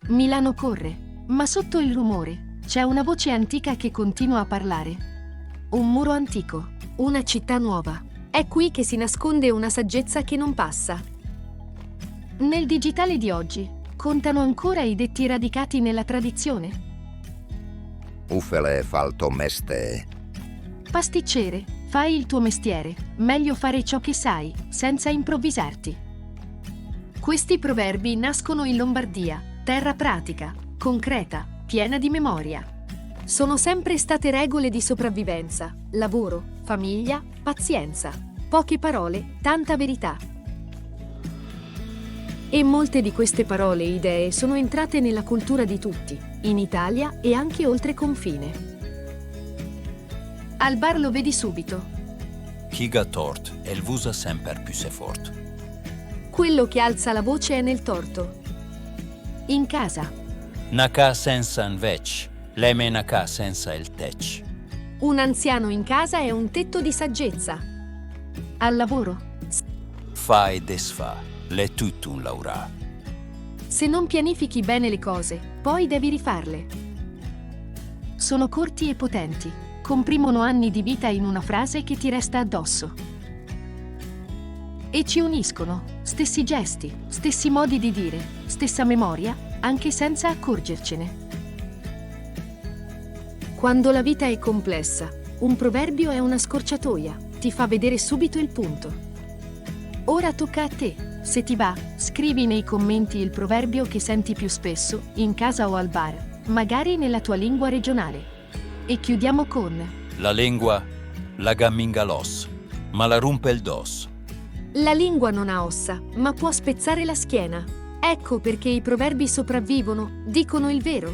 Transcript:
Milano corre, ma sotto il rumore c'è una voce antica che continua a parlare. Un muro antico, una città nuova. È qui che si nasconde una saggezza che non passa. Nel digitale di oggi, contano ancora i detti radicati nella tradizione? Ufele falto meste. Pasticcere, fai il tuo mestiere, meglio fare ciò che sai, senza improvvisarti. Questi proverbi nascono in Lombardia, terra pratica, concreta, piena di memoria. Sono sempre state regole di sopravvivenza, lavoro, famiglia, pazienza. Poche parole, tanta verità. E molte di queste parole e idee sono entrate nella cultura di tutti, in Italia e anche oltre confine. Al bar lo vedi subito. Chi ga tort, el vusa sempre più se fort. Quello che alza la voce è nel torto. In casa, Na ca senza un vec, leme na ca senza il tec. un anziano in casa è un tetto di saggezza. Al lavoro, Fa e desfa, l'è tutto un laura. se non pianifichi bene le cose, poi devi rifarle. Sono corti e potenti, comprimono anni di vita in una frase che ti resta addosso. E ci uniscono, stessi gesti, stessi modi di dire, stessa memoria, anche senza accorgercene. Quando la vita è complessa, un proverbio è una scorciatoia, ti fa vedere subito il punto. Ora tocca a te. Se ti va, scrivi nei commenti il proverbio che senti più spesso, in casa o al bar, magari nella tua lingua regionale. E chiudiamo con: La lingua, la gamminga l'os, ma la rompe il dos. la lingua non ha ossa, ma può spezzare la schiena. Ecco perché i proverbi sopravvivono, dicono il vero.